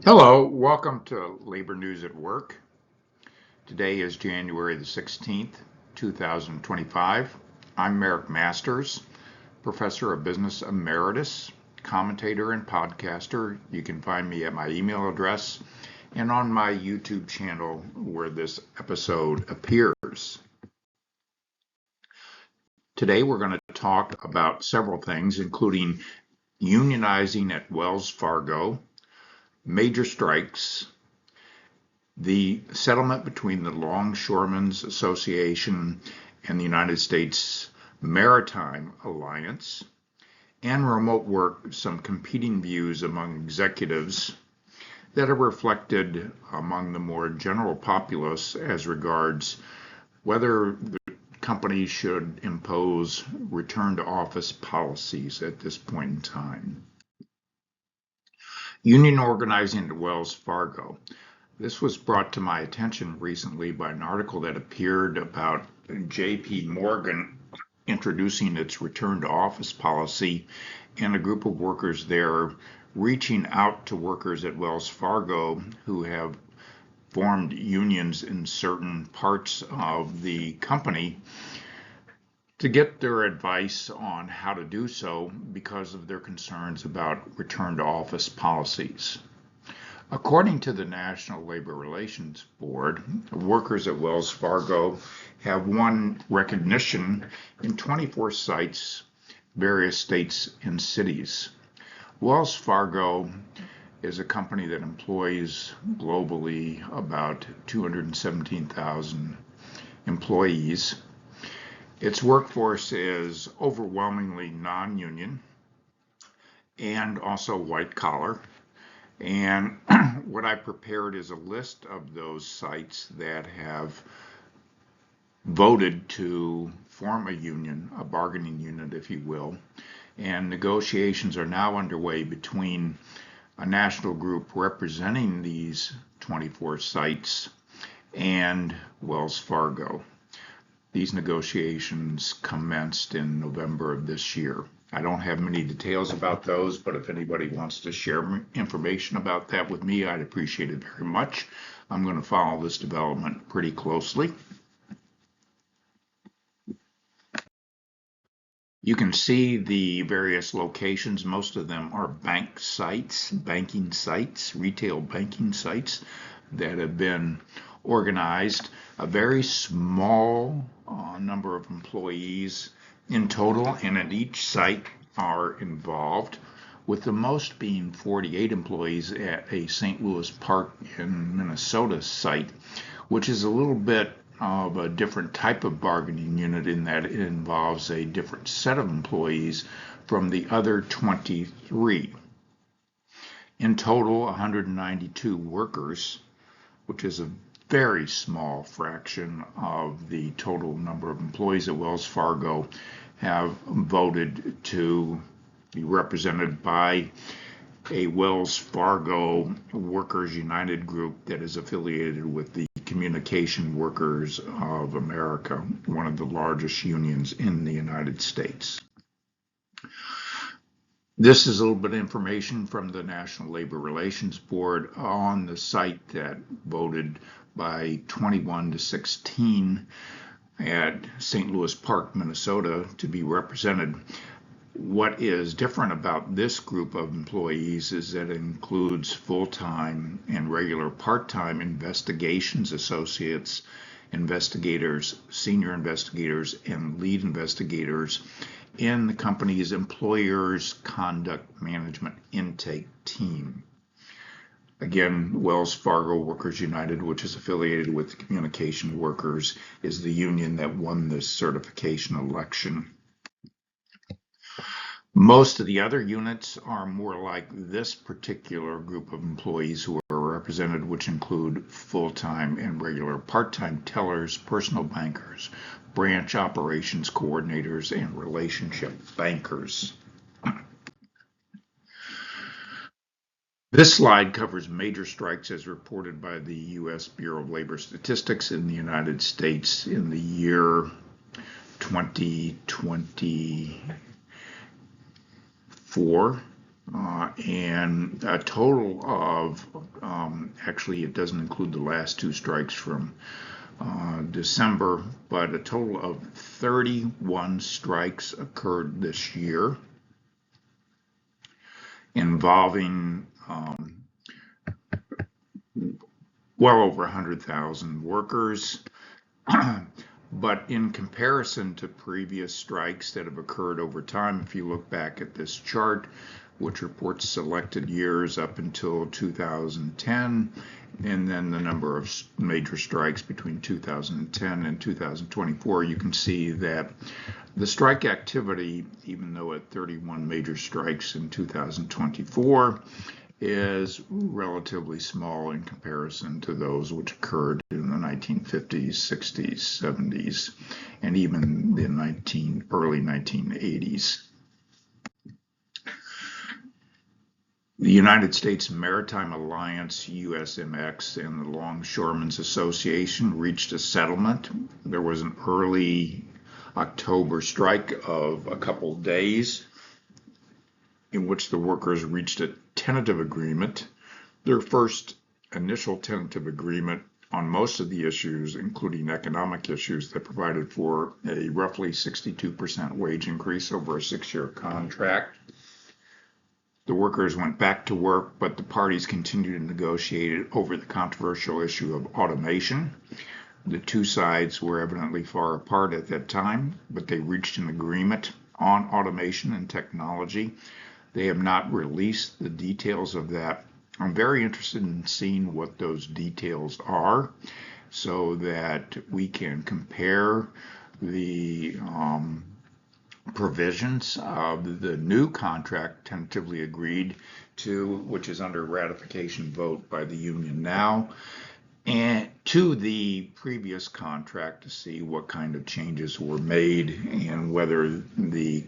Hello, welcome to Labor News at Work. Today is January the 16th, 2025. I'm Merrick Masters, Professor of Business Emeritus, commentator and podcaster. You can find me at my email address and on my YouTube channel where this episode appears. Today we're going to talk about several things, including unionizing at Wells Fargo, major strikes, the settlement between the Longshoremen's Association and the United States Maritime Alliance, and remote work, some competing views among executives that are reflected among the more general populace as regards whether the company should impose return to office policies at this point in time. Union organizing at Wells Fargo. This was brought to my attention recently by an article that appeared about J.P. Morgan introducing its return to office policy and a group of workers there reaching out to workers at Wells Fargo who have formed unions in certain parts of the company to get their advice on how to do so because of their concerns about return to office policies. According to the National Labor Relations Board, workers at Wells Fargo have won recognition in 24 sites, various states and cities. Wells Fargo is a company that employs globally about 217,000 employees. Its workforce is overwhelmingly non-union and also white collar. And what I prepared is a list of those sites that have voted to form a union, a bargaining unit, if you will. And negotiations are now underway between a national group representing these 24 sites and Wells Fargo. These negotiations commenced in November of this year. I don't have many details about those, but if anybody wants to share information about that with me, I'd appreciate it very much. I'm going to follow this development pretty closely. You can see the various locations. Most of them are banking sites, retail banking sites that have been organized. A very small number of employees in total and at each site are involved, with the most being 48 employees at a St. Louis Park in Minnesota site, which is a little bit of a different type of bargaining unit in that it involves a different set of employees from the other 23. In total, 192 workers, which is a very small fraction of the total number of employees at Wells Fargo, have voted to be represented by a Wells Fargo Workers United group that is affiliated with the Communication Workers of America, one of the largest unions in the United States. This is a little bit of information from the National Labor Relations Board on the site that voted by 21-16 at St. Louis Park, Minnesota, to be represented. What is different about this group of employees is that it includes full-time and regular part-time investigations associates, investigators, senior investigators, and lead investigators in the company's employer's conduct management intake team. Again, Wells Fargo Workers United, which is affiliated with the Communication Workers, is the union that won this certification election. Most of the other units are more like this particular group of employees who are represented, which include full-time and regular part-time tellers, personal bankers, branch operations coordinators, and relationship bankers. This slide covers major strikes as reported by the U.S. Bureau of Labor Statistics in the United States in the year 2024. and a total of, actually it doesn't include the last two strikes from December, but a total of 31 strikes occurred this year involving well over 100,000 workers. But in comparison to previous strikes that have occurred over time, if you look back at this chart, which reports selected years up until 2010, and then the number of major strikes between 2010 and 2024, you can see that the strike activity, even though at 31 major strikes in 2024, is relatively small in comparison to those which occurred in the 1950s, 60s, 70s, and even the early 1980s. The United States Maritime Alliance, USMX, and the Longshoremen's Association reached a settlement. There was an early October strike of a couple days in which the workers reached a tentative agreement, their first initial tentative agreement on most of the issues, including economic issues, that provided for a roughly 62% wage increase over a 6-year contract. The workers went back to work, but the parties continued to negotiate over the controversial issue of automation. The two sides were evidently far apart at that time, but they reached an agreement on automation and technology. They have not released the details of that. I'm very interested in seeing what those details are so that we can compare the provisions of the new contract tentatively agreed to, which is under ratification vote by the union now, and to the previous contract to see what kind of changes were made and whether the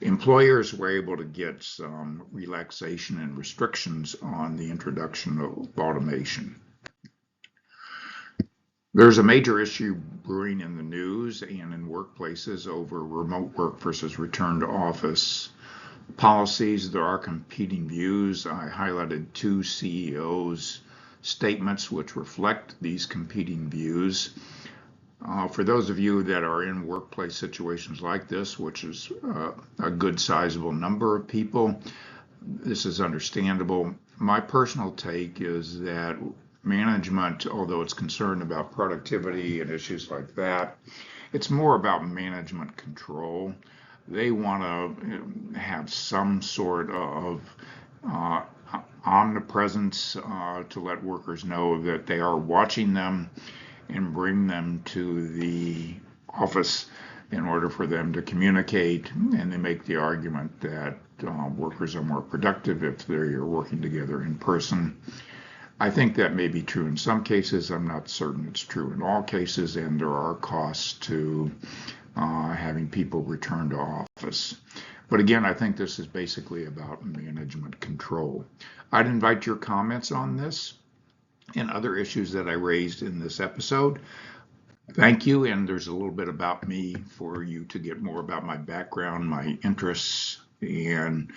employers were able to get some relaxation and restrictions on the introduction of automation. There's a major issue brewing in the news and in workplaces over remote work versus return to office policies. There are competing views. I highlighted two CEOs' statements which reflect these competing views. For those of you that are in workplace situations like this, which is a good sizable number of people, this is understandable. My personal take is that management, although it's concerned about productivity and issues like that, it's more about management control. They want to have some sort of omnipresence to let workers know that they are watching them and bring them to the office in order for them to communicate. And they make the argument that workers are more productive if they're working together in person. I think that may be true in some cases. I'm not certain it's true in all cases, and there are costs to having people return to office. But again, I think this is basically about management control. I'd invite your comments on this and other issues that I raised in this episode. Thank you, and there's a little bit about me for you to get more about my background, my interests, and